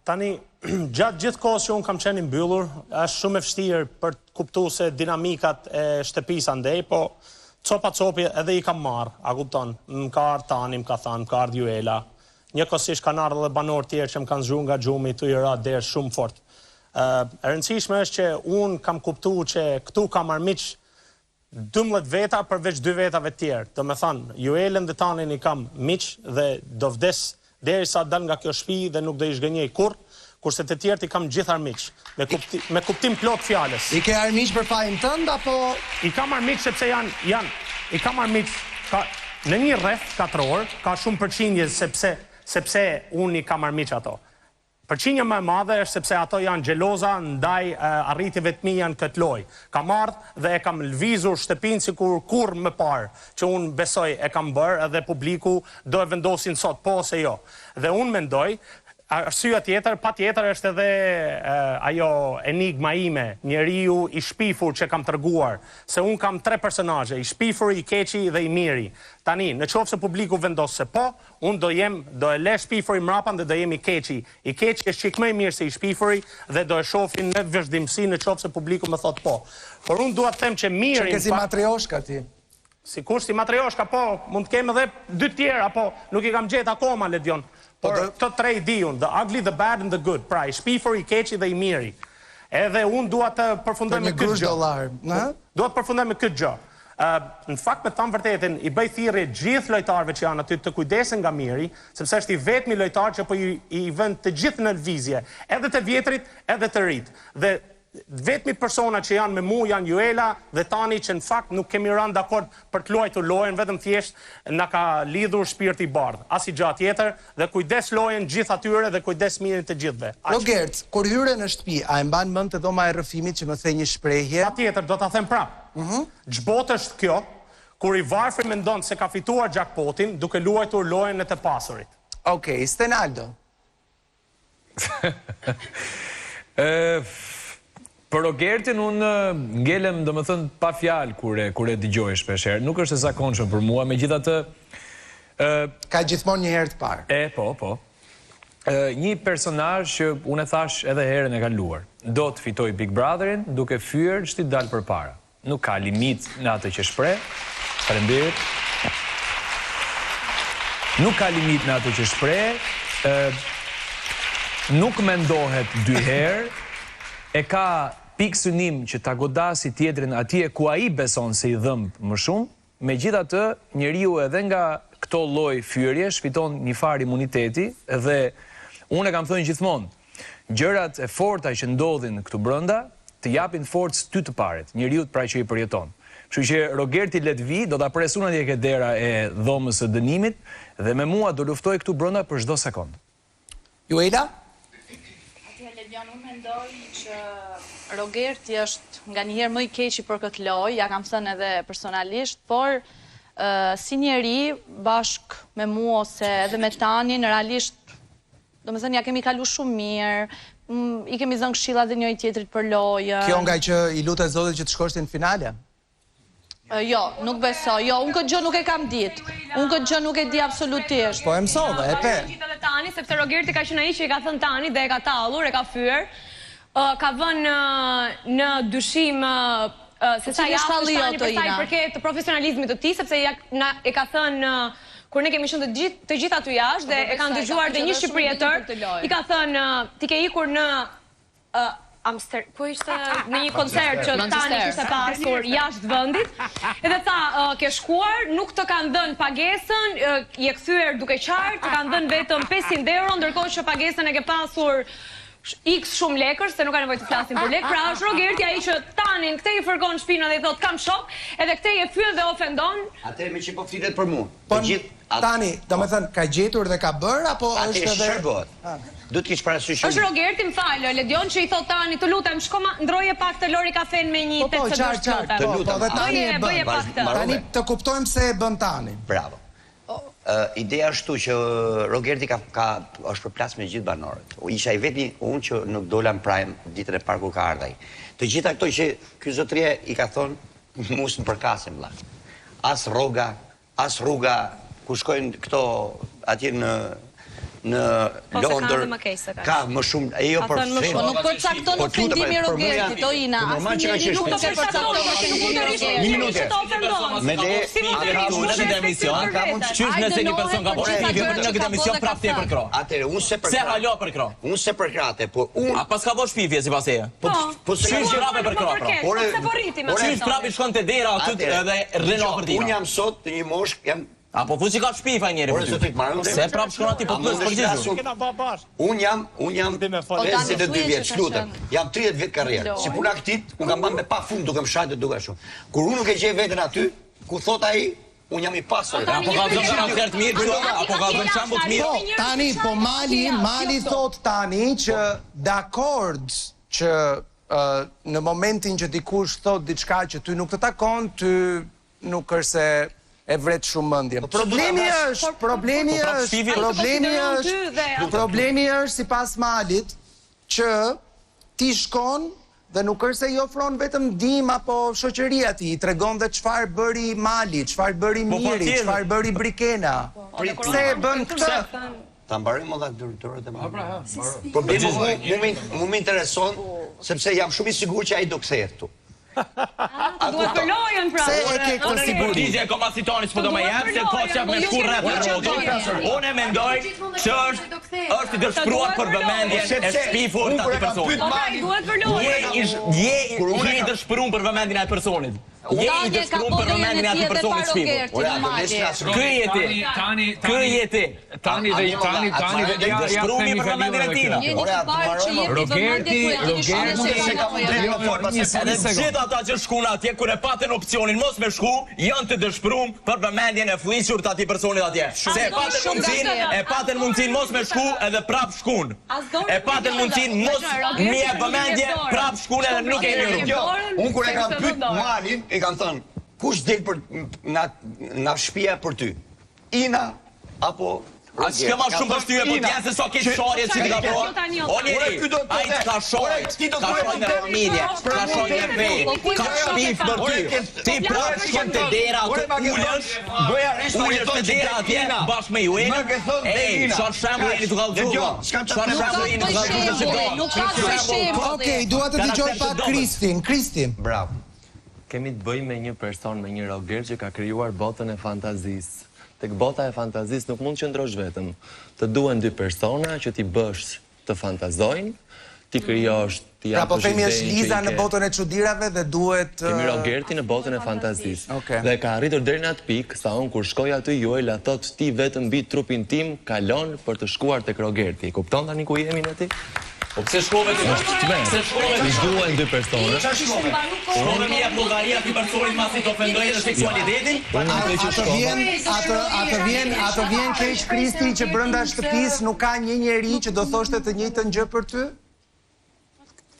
Tani, gjatë gjithë kohës që unë kam qenë mbyllur, është shumë e vështirë për të kuptuar se dinamikat e shtëpisë andej, po copi edhe i kam marrë, a kupton, më ka ardhur Tani, më ka thënë, më ka ardhur Juela. Njëkohësisht kanë ardhur edhe banorë tjerë që më kanë zgjuar nga gjumi, tu i ra derë shumë fort. E rëndësishme është që unë kam kuptuar që këtu kam marrë miq 12 veta përveç 2 vetave tjerë. Do me thënë, Juelën dhe Tanin i kam miq dhe do vdes derisa dal nga kjo shtëpi dhe nuk do i zgënjej kurrë, kurse të tjerët i kam gjithë armiq, me kuptim plot fjalës. I ke armiq për fajin tënd apo I kam armiq sepse i kam armiq në një rreth 4 orë, ka shumë përqindje sepse unë i kam armiq ato. Përqindja më e madhe është sepse ato janë xheloza ndaj arritjeve të mia në këtë lojë. Kam ardhur dhe e kam lvizur shtëpinë sikur kurrë më parë, që unë besoj e kam bërë edhe publiku do e vendosin sot po ose jo. Dhe unë mendoj arsyeja tjetër, patjetër është edhe ajo enigma ime, njeriu i shpifur që kam treguar, se un kam 3 personazhe, i shpifur, i keqi dhe i miri. Tani, në qoftë se publiku vendos se po, un do e lë shpifuri mrapa dhe do jem i keqi. I keqi është çik më i mirë se i shpifuri dhe do e shohin në vazhdimsi në qoftë se publiku më thot po. Por un dua të them që mirin. Çka si matrioshka ti? Sikur si matrioshka, po, mund të kem edhe 2 tjera, po nuk i kam gjetë akoma Ledion. Por këto 3 i di unë, the ugly, the bad and the good. Pra, i shpifur, i keqi dhe i miri. Edhe unë dua të përfundoj me këtë gjë. Dua të përfundoj me këtë gjë. Në fakt, me të thamë vërtetin, i bëj thirrje gjithë lojtarëve që janë aty të kujdesen nga miri, sepse është i vetmi lojtar që po i vën të gjithë në lëvizje, edhe të vjetrit, edhe të rit. Dhe vetmi persona që janë me mu janë Juela dhe Tani, që në fakt nuk kemi rënë dakord për të luajtur lojën, vetëm thjesht na ka lidhur shpirti i bardh. As i gjatë tjetër dhe kujdes lojën gjithë atyre dhe kujdes mirin të gjithëve. Rogert, kur hyre në shtëpi, a e mban mend të dhoma e rrëfimit që më the një shprehje? Patjetër, do ta them prapë. Ç'botë është kjo kur i varfër mendon se ka fituar jackpotin duke luajtur lojën e të pasurit. Okej, Stenaldo. Për Rogertin unë ngelem, do më thënë, pa fjalë kur e dëgjoj shpesher. Nuk është e zakonshëm për mua, megjithatë ka gjithmonë një herë të parë. Po. Një personazh që unë e thash edhe herën e kaluar. Do të fitoj Big Brotherin duke fyer çti dal përpara. Nuk ka limit në atë që shpreh. Faleminderit. Nuk ka limit në atë që shpreh. Nuk mendohet 2 herë. E ka pikë synim që ta godasi tjetrin atje ku ai beson se i dhëmb më shumë, megjithatë njeriu edhe nga këto lloj fyerjesh fiton një farë imuniteti dhe unë e kam thënë gjithmonë, gjërat e forta që ndodhin këtu brenda të japin forcë ty të paret, njeriu pra që i përjeton. Kështu që Rogerti let vi, do ta presun atje ke dera e dhomës së dënimit dhe me mua do luftoj këtu brenda për çdo sekond. Juela? Unë mendoj që Rogerti është nga njëherë më i keqi për këtë lojë, ja kam thënë edhe personalisht, por si njeri bashk me mua ose edhe me Tanin, realisht, do me thënë, ja kemi kalu shumë mirë, i kemi zënë këshilla dhe njëri tjetrit për lojë. Kjo nga që i lutet Zotit që të shkoshte në finale? Jo, nuk besoj, jo, unë këtë gjë nuk e kam ditë. Unë këtë gjë nuk e di absolutisht. Po e mësove, e pe. Tani, sepse Rogerti ka qenë ai që i ka thënë Tani dhe e ka tallur, e ka fyer. Ka vënë në dyshim se sa jashtë Tani për sa i përket profesionalizmit të tij, sepse e ka thënë kur ne kemi qenë të gjithë aty jashtë dhe e kanë dëgjuar dhe një shqipërietër, i ka thënë ti ke ikur në ku ishte në një koncert që Tani kishte pasur jashtë vendit, edhe tha, ke shkuar, nuk të kanë dhënë pagesën, je kthyer duke qartë, të kanë dhënë vetëm 500 euro, ndërkohë që pagesën e ke pasur X shumë lekër, se nuk ka nevojë të flasim për lekë. Pra është Rogerti ai që Tanin këtej i fërgon shpinën dhe i thot kam shok, edhe këtej e fyen dhe ofendon. Atëherë me që po flitet për mua. Tani, domethënë ka gjetur dhe ka bër apo është edhe Do të kish parasysh. Është Rogerti, më fal, Ledion, që i thot Tani, të lutem, shko ndroje pak të lori kafen me një tetë së dorë. Të lutem. Bëje pak të. Tani të kuptojmë se e bën Tani. Bravo. Ideja është tu që Rogerti është përplas me gjithë banorët. Isha i vetmi unë që nuk dola në prime ditën e parë kur ka ardhur ai. Të gjitha këto që ky zotëria i ka thonë mos më përkasin vëlla. As rroga, as rruga ku shkojnë këto atje në Londër ka më shumë e jo për Po nuk përcakton ofendimi Rogertit, o Ina. Asnjëri nuk do të përcakton ofendimin Rogertit. Një minutë. Me le, ka mundësi në emision, qysh nëse një person ka bërë pivi për në këtë emision prapë te për kro. Atëre, unë se për Se halo për kro. Unë se për krate, po unë A pas ka bosh pivi sipas teje? po se Qysh prapë për kro. Qysh prapë shkon te dera aty edhe rreno për unë ti. jam sot një mosh, jam Apo fuçi ka shpifa njëri për ty. Se prapë shkon aty po plus përgjigju. Unë jam 52 vjeç, lutem. Jam 30 vjet karrierë. Si puna këtit, unë kam bën me pa fund duke më shajtë duke ashtu. Kur unë nuk e gjej veten aty, ku thot ai, unë jam i pasur. Apo ka dhënë koncert mirë, apo ka dhënë shembull të mirë. Po, tani, po Mali thot tani që dakord që në momentin që dikush thot diçka që ty nuk të takon, ty nuk është se e vret shumë mendje. Problemi është sipas Malit që ti shkon dhe nuk është se i ofron vetëm ndihmë apo shoqëria ti, i tregon dhe çfarë bëri Mali, çfarë bëri Miri, çfarë bëri Brikena. Pse e bën këtë? Ta mbaroj më dha dorët e mëdha. Problemi mu më intereson sepse jam shumë i sigurt që ai do kthehet këtu. Duhet për lojën pra. Se e ke këtë siguri? Dizje ko mas Titoni s'po do më jep se po çap me shkur rreth rrotën. Unë mendoj që është i dëshpëruar për vëmendjen e shpifur të atij personi. Duhet për lojën. Je i dëshpëruar për vëmendjen e atij personit. Je i dëshpëruar për vëmendjen e atij personit shpifur. Ky jeti. Tani dhe ja dëshpërumi për vëmendjen e tij. Rogerti ata që shkun atje, kur e patën opcionin mos me shku, janë të dëshpërum për vëmendjen e fllihur të atij personit atje. Se e patën mundsinë mos me shku edhe prap shkun. E patën mundsinë mos me vëmendje prap shkun edhe nuk e liru. Unë kur e kam pyet Malin, e kam thënë, kush del për nga shtëpia për ty? Ina apo A s'ke ma shumë përshtyje për tjenë se so ke shorje që ti ka pro? O njeri, a i t'ka shorje, ka shorje me familje, ka shorje me fej, ka shpif për ty. Ti prapë shkën të dera të ullësh të dera atje bashkë me ju e. Ej, shorë shemë e një të galëgjuga. Shorë shemë e një të galëgjuga që do. Nuk ka se shemë. Okej, dua të dëgjoj pak Kristin. Bravo. Kemi të bëjmë me një person, me një Roger që ka krijuar botën e fantazisë. Tek bota e fantazisë nuk mund të qëndrosh vetëm. Të duhen dy persona që ti bësh të fantazojnë, ti krijosh, ti Pra po themi është Liza në botën e çuditërave dhe duhet kemi Rogerti në botën e fantazisë. Dhe ka arritur deri në atë pikë sa unë kur shkoj aty Joela thot ti vetëm mbi trupin tim kalon për të shkuar tek Rogerti. Kupton tani ku jemi ne ti? Po pse shkove ti? Pse shkove ti? Duhen dy persona. Shkove mi e Bullgaria ti personit masi të ofendoj edhe seksualitetin? Ato vjen keq Kristi që brenda shtëpisë nuk ka një njeri që do thoshte të njëjtën gjë për ty?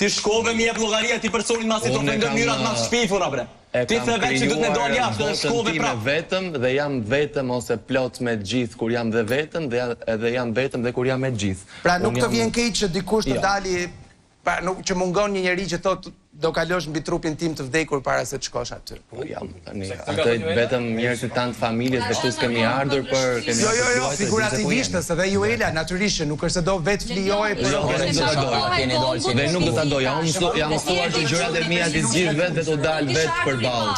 Ti shkove mi e Bullgaria ti personit masi të ofendoj mënyrat më të shpifura bre. Ti the vetë që duhet me dal jashtë dhe shkove prapë. Vetëm dhe jam vetëm ose plot me gjithë kur jam dhe vetëm dhe edhe jam vetëm dhe kur jam me gjithë. Pra nuk të vjen keq që dikush të dali, që mungon një njeri që thot do kalosh mbi trupin tim të vdekur para se të shkosh aty. Po jam tani, atë vetëm njerëzit tanë të familjes dhe këtu s'kemi ardhur për Jo, figurativisht, se dhe Juela natyrisht nuk është se do vetë flijoj për dhe nuk do ta doja. Jam mësuar që gjërat e mia ti zgjidh vetë dhe do dal vetë përballë.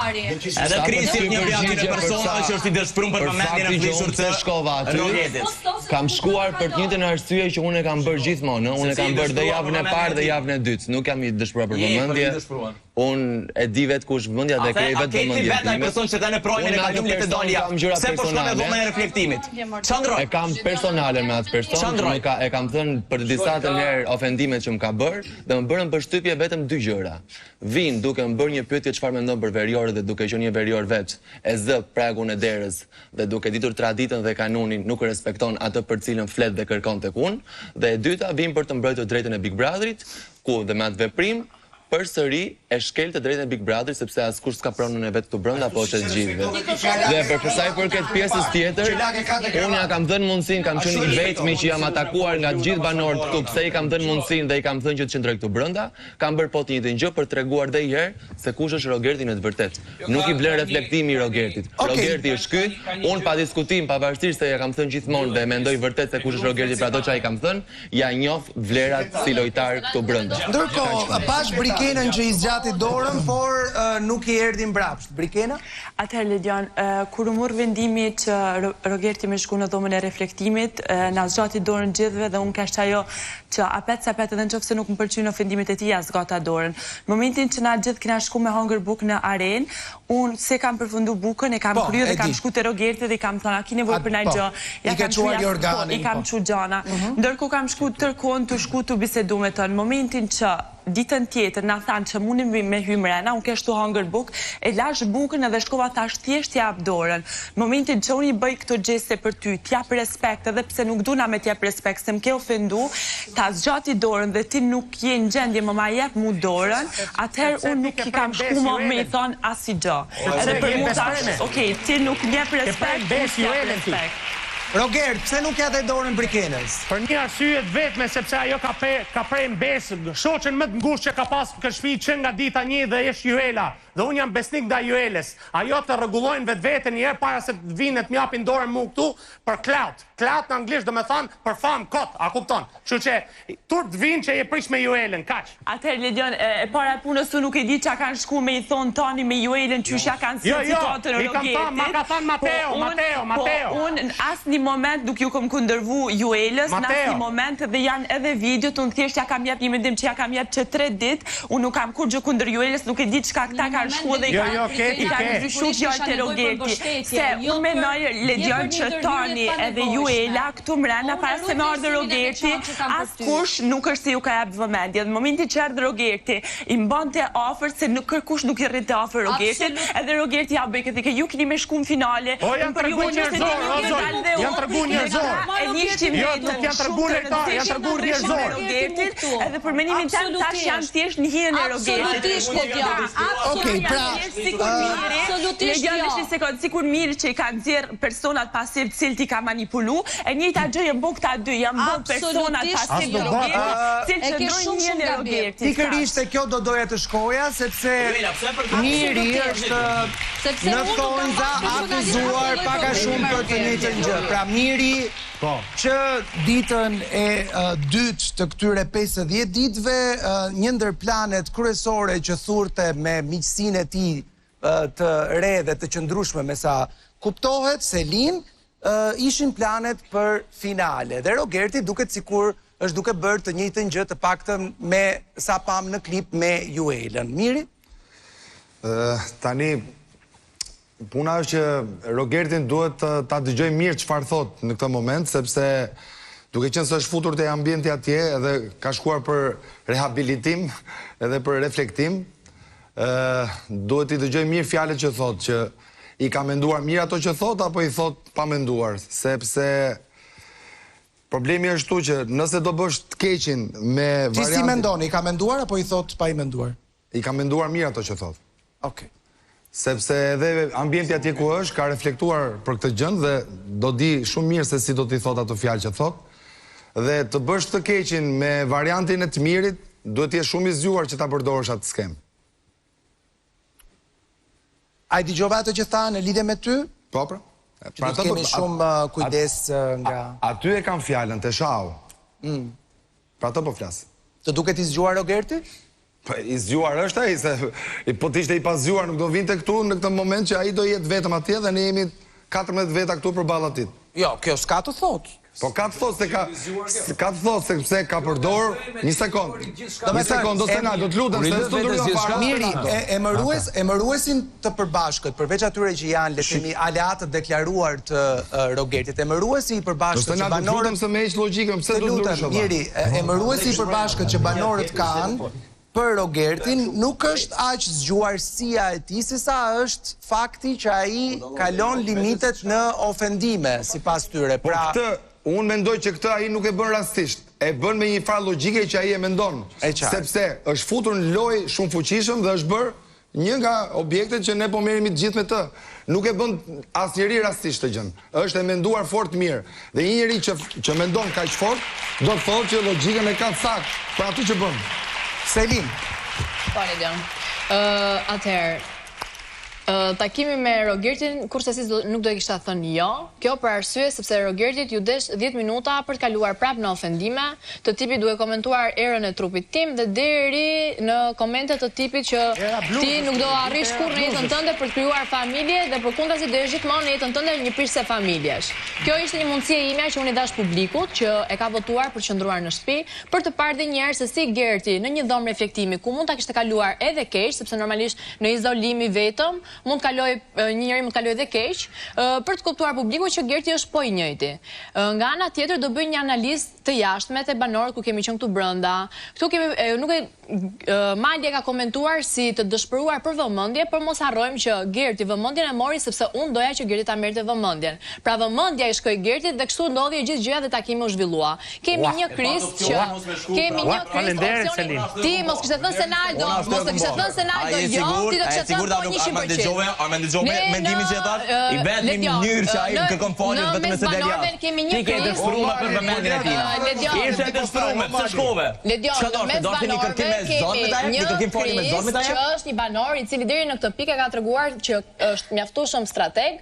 Edhe Kristi një prej atyre personave që është i dëshpëruar për vëmendjen e fllihur të shkova aty. Kam shkuar për të njëjtën arsye që unë e kam bërë gjithmonë, unë e kam bërë dhe javën e parë dhe javën e dytë. Nuk jam i dëshpëruar për vëmendje. Unë e di vetë kush vëmendja dhe krej vetë vëmendje. A ke vetë ai person që tani projën e kalon le të dalë jashtë. Se po shkon në dhomën e reflektimit. Çandroj. E kam personale me atë person, e kam thënë për disa të herë ofendimet që më ka bërë dhe më bërën përshtypje vetëm dy gjëra. Vin duke më bërë një pyetje çfarë mendon për veriorët dhe duke qenë një verior veç, e zë pragun e derës dhe duke ditur traditën dhe kanunin nuk respekton atë për cilën flet dhe kërkon tek unë. Dhe e dyta vin për të mbrojtur drejtën e Big Brotherit, ku dhe me atë veprim përsëri e shkel të drejtën e Big Brother sepse askush s'ka pronën e vet këtu brenda apo është e gjithëve. Dhe për sa i përket pjesës tjetër, unë ja kam dhënë mundësinë, kam qenë i vetmi që jam atakuar nga të gjithë banorët këtu, pse i kam dhënë mundësinë dhe i kam thënë që të qëndroj këtu brenda, kam bërë po të njëjtën gjë për treguar edhe një herë se kush është Rogerti në të vërtetë. Nuk i vlen reflektimi i Rogertit. Rogerti është ky, unë pa diskutim, pavarësisht se ja kam thënë gjithmonë dhe mendoj vërtet se kush është Rogerti për ato që ai kam thënë, ja njoh vlerat si lojtar këtu brenda. Ndërkohë, pash Brikenën që i zgjati dorën, por nuk i erdhi mbrapsht. Brikena? Atëherë Ledion, kur u mor vendimi që Rogerti me shku në dhomën e reflektimit, na zgjati dorën gjithëve dhe unë kështë ajo që apet edhe në qofë se nuk më pëlqyn ofendimet e tij, ja zgata dorën. Në momentin që na gjithë kena shku me Hunger Book në arenë, unë se kam përfundu bukën, e kam kryer dhe kam shku te Rogerti dhe i kam thënë, a ki nevojë për ndonjë gjë? I kam çu gjana. Ndërkohë kam shku tërkohën të shku të bisedu me të. Në momentin që ditën tjetër na thanë që mundi me hy mrena, unë kështu Hunger Book, e lash bukën edhe shkova thash thjesht jap dorën. Në momentin që unë i bëj këto gjeste për ty, t'jap respekt, edhe pse nuk duna me t'jap respekt, se m'ke ofendu, ta zgjati dorën dhe ti nuk je në gjendje më ma jep mu dorën, atëherë unë nuk i kam shku më me i thonë asnjë gjë. Edhe për mu thash, okej, ti nuk njep respekt, nuk njep respekt. Rogert, pse nuk ja dhe dorën Brikenës? Për një arsye të vetme, sepse ajo ka prej mbes, shoqen më të ngushtë që ka pas në shtëpi që nga dita 1 dhe është Juela. Dhe unë jam besnik ndaj Juelës. Ajo të rregullojnë vetveten një herë para se të vinë të m'japin dorën mu këtu për clout. Clout në anglisht do me thonë për fam kot, a kupton? Kështu që tur të vinë që je prish me Juelën, kaq. Atëherë Ledion, e para punës tu nuk e di çka kanë shku me i thon tani me Juelën, çush ja kanë situatën e Rogertit. Ma ka thënë Mateo. Unë asnjë moment nuk ju kam kundërvu Juelës, në asnjë moment dhe janë edhe videot, unë thjesht ja kam jap një mendim që ja kam jap që 3 ditë, unë nuk kam kur gjë kundër Juelës, nuk e di çka këta kanë shku dhe i kanë ndryshu fjallë të Rogerti. Se unë mendoj Ledion që tani edhe Juela këtu mrena para se me ardhë Rogerti, askush nuk është se ju ka jap vëmendje. Në momentin që ardhë Rogerti, i mbante afër se kërkush nuk i rrite afër Rogertit, edhe Rogerti ja bëj këtë ju keni me shku në finale. O, janë tregu njerëzor, janë tregu njerëzor. E njështim vetën janë tregu njerëzor. Edhe për menimin tim tash janë thjesht në hijen e Rogertit. Okej, pra, sikur mirë që i kanë nxjerr personat pasiv të cilët i ka manipulu, e njëjta gjë e bën këta dy, janë bën personat pasiv të Rogertit, cilët që njën e Rogertit. Pikërisht e kjo do doja të shkoja, sepse Miri është në Thonjza akuzuar pak a shumë për të njëjtën gjë. Pra Miri që ditën e dytë të këtyre 50 ditëve, një ndër planet kryesore që thurte me miqësinë e tij të re dhe të qëndrueshme me sa kuptohet, Selin, ishin planet për finale. Dhe Rogerti duket sikur është duke bërë të njëjtën gjë të paktën me sa pam në klip me Juelën. Miri? Tani puna është që Rogertin duhet ta dëgjoj mirë çfarë thot në këtë moment, sepse duke qenë se është futur te ambienti atje edhe ka shkuar për rehabilitim edhe për reflektim, duhet i dëgjoj mirë fjalët që thot, që i ka menduar mirë ato që thot apo i thot pa menduar, sepse problemi është tu që nëse do bësh të keqin me variantin... Ti si mendon, i ka menduar apo i thot pa i menduar? I ka menduar mirë ato që thot. Okej. Sepse edhe ambienti atje ku është ka reflektuar për këtë gjë dhe do di shumë mirë se si do t'i thot ato fjalë që thot. Dhe të bësh të keqin me variantin e të mirit, duhet t'jesh shumë i zgjuar që ta përdorësh atë skem. A i dëgjova ato që tha në lidhje me ty? Po, pra. Që do kemi shumë kujdes nga... Aty e kam fjalën, të shau. Pra ato po flas. Të duket i zgjuar Rogerti? I zgjuar është ai, se po t'ishte i pa zgjuar nuk do vinte këtu në këtë moment që ai do jetë vetëm atje dhe ne jemi 14 veta këtu përballë atit. Jo, kjo s'ka të thot. Po ka të thot se ka të thot se pse ka përdor një sekond. Një sekond, do të na, do të lutem se s'do ndryshoj fare. Miri, emëruesin të përbashkët, përveç atyre që janë le të themi aleatët deklaruar të Rogertit, emëruesi i përbashkët që banorët... Do të na se me hiç logjikën, pse do të ndryshoj? Miri, emëruesi i përbashkët që banorët kanë për Rogertin nuk është aq zgjuarësia e tij se sa është fakti që ai kalon limitet në ofendime sipas tyre. Pra, unë mendoj që këtë ai nuk e bën rastisht. e bën me një farë logjike që ai e mendon. Sepse është futur në lojë shumë fuqishëm dhe është bërë një nga objektet që ne po merremi të gjithë me të. Nuk e bën asnjëri rastisht të gjën. Është e menduar fort mirë. Dhe një njeri që mendon kaq fort, do të thotë që logjikën e ka saktë për atë që bën. Selin. Po, Ledion. Atëherë, takimi me Rogertin, kurse si nuk do e kishta thënë jo. Kjo për arsye sepse Rogertit ju desh 10 minuta për të kaluar prap në ofendime, të tipit duhet komentuar erën e trupit tim dhe deri në komente të tipit që ti nuk do arrish kurrë në jetën tënde për të krijuar familje dhe përkundazi do jesh gjithmonë në jetën tënde një pjesë e familjes. Kjo ishte një mundësi e imja që unë i dash publikut që e ka votuar për të qëndruar në shtëpi, për të parë dhe një herë se si Gerti në një dhomë reflektimi ku mund ta kishte kaluar edhe keq, sepse normalisht në izolimi vetëm mund të kaloj një njeri mund të kaloj edhe keq, për të kuptuar publiku që Gerti është po i njëjti. Nga ana tjetër do bëj një analizë të jashtme te banorët ku kemi qenë këtu brenda. Këtu kemi nuk e Malja ka komentuar si të dëshpëruar për vëmendje, por mos harrojmë që Gerti vëmendjen e mori sepse unë doja që Gerti ta merrte vëmendjen. Pra vëmendja i shkoi Gertit dhe kështu ndodhi gjithë gjëja dhe takimi u zhvillua. Kemi një kriz që ti mos kishte thënë Senaldo, mos e kishte thënë Senaldo, jo, ti do të kishte thënë po 100%. A me ndëgjove mendimin që e thash? I vetë një mënyrë që ai kërkon falje vetëm me se Delia. Ti ke dëshpëruar për vëmendjen e tina. Ishte dëshpëruar, pse shkove? Çka do të thotë një kërkim me zot me ta, një kërkim falje me zot me ta? Që është një banor i cili deri në këtë pikë ka treguar që është mjaftueshëm strateg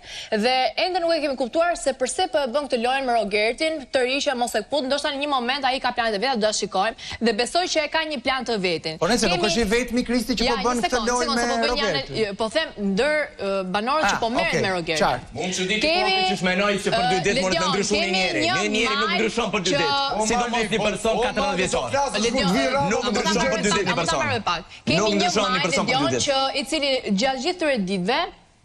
dhe ende nuk e kemi kuptuar se pse po e bën këtë lojën me Rogertin, të rishë mos e kput, ndoshta në një moment ai ka planet e veta, do ta shikojmë dhe besoj që e ka një plan të vetin. Po nëse nuk është i vetmi Kristi që po bën këtë lojë me Rogertin. Po them ndër banorët që po merren me Rogertin. Unë çudi ti po që shmenoj se për 2 ditë mund të ndryshon një njeri. Një njeri nuk ndryshon për 2 ditë. Sidomos një person 14 vjeçar. Nuk ndryshon për 2 ditë një person. Kemi një majë që i cili gjatë gjithë këtyre ditëve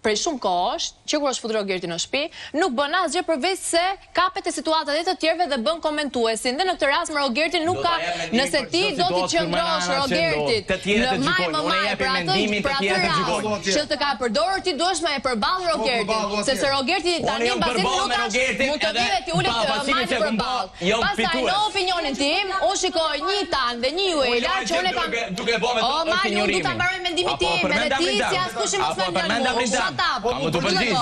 prej shumë kohësh, që kur është futur Rogerti në shtëpi, nuk bën asgjë përveç se kapet e situatat e të tjerëve dhe bën komentuesin. Dhe në këtë rast me Rogertin nuk ka, nëse ti do t'i qëndrosh Rogertit në maj më maj për atë rast që të ka përdorur, ti duhesh me e përballë Rogertin, sepse Rogerti tani mbas 10 minutash mund të vijë ti ulet maj përballë. Pastaj në opinionin tim, unë shikoj një tan dhe një Juela që unë kam duke bërë me opinionin. Du ta mbaroj mendimin tim, edhe ti si askush mos më ndalon. Apo të përgjigj,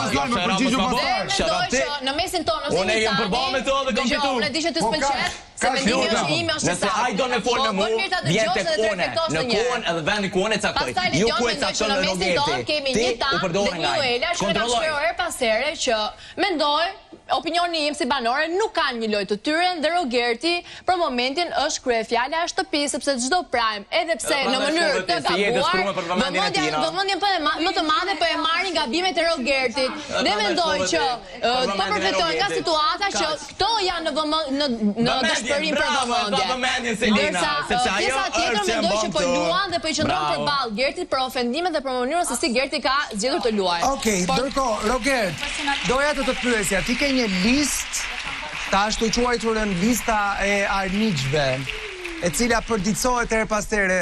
në mesin tonë ose unë jam përballë me to dhe kam fitur. Unë di që ty s'pëlqen, se mendimi është ime është nëse ai do me folë me mua, vjen tek unë, në kohën edhe vendin ku unë e caktoj. Ju ku e caktoj në Rogerti. Kemi një tan dhe një Juela që kam shkruar her pas here që mendoj opinioni im si banore nuk kanë një lojë të tyre dhe Rogerti për momentin është kryefjala e shtëpisë sepse çdo prime edhe pse në mënyrë të gabuar vëmendjen më të madhe po e marrin gabimet e Rogertit dhe mendoj që po përfitojnë nga situata që këto janë në dëshpërim për vëmendje. Ndërsa pjesa tjetër mendoj që po luan dhe po i qëndron përballë Gertit për ofendimet dhe për mënyrën se si Gerti ka zgjedhur të luajë. Okej, ndërkohë Rogert, doja të pyesja, ti ke një listë të ashtu quajturën lista e armiqve, e cila përditësohet her pas here.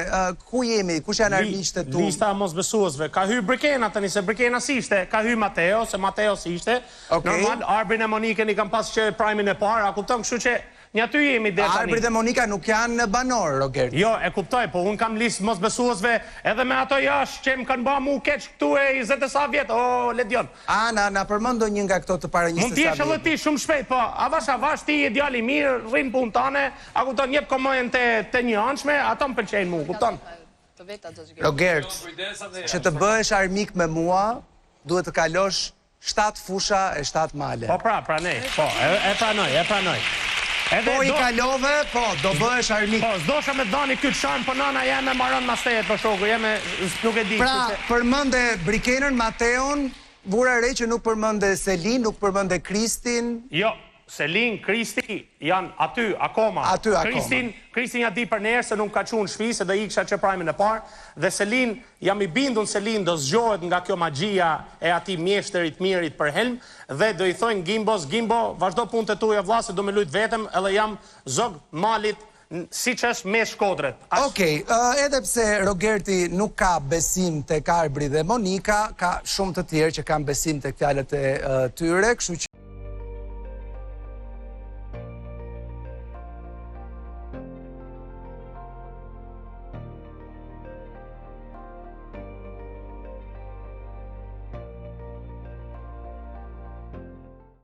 Ku jemi? Kush janë armiqtë tu? Lista e mosbesuesve. Ka hyrë Brikena tani, se Brikena si ishte. Ka hyrë Mateo, se Mateo si ishte. Normal, Arbrin e Monikën i kam pas që primin e parë, a kupton, kështu që një aty jemi dhe tani. Arbrit dhe Monika nuk janë banor, Rogerti. Jo, e kuptoj, po unë kam listë mosbesuesve edhe me ato jashtë që më kanë ba mu keq këtu e 20 sa vjetë, o, Ledion. Na përmendo një nga këto të para 20 sa vjetë. Mund t'jesh edhe ti shumë shpejt, po, avash ti e djali mirë, rrinë punë tane, a kupton, njep komojnë të një anshme, ato më pëlqejnë mu, kupton. Rogert, që të bëhesh armik me mua, duhet të kalosh 7 fusha e 7 male. Po pranej, po, e pranoj. Po i kalove, po, do bëhesh armik. Po, s'dosha me dani këtë sharmë, po nana jeme maron ma stejet për shoku, jeme nuk e di. Pra, përmënde Brikenën, Mateon, vura re që nuk përmënde Selin, nuk përmënde Kristin. Jo, Selin, Kristi, janë aty, akoma. Kristin ja di për njerë se nuk ka qunë shpi, se dhe i kësha që primin e parë, dhe Selin, jam i bindun Selin do zgjohet nga kjo magjia e ati mjeshtërit mirit për helm, dhe do i thojnë Gimbo, vazhdo punë të tuja vla, se do me lujt vetëm, edhe jam zog malit, si që është me Shkodret. Okej, edhe pse Rogerti nuk ka besim të Arbri dhe Monika, ka shumë të tjerë që kanë besim të fjalët e tyre, kështu që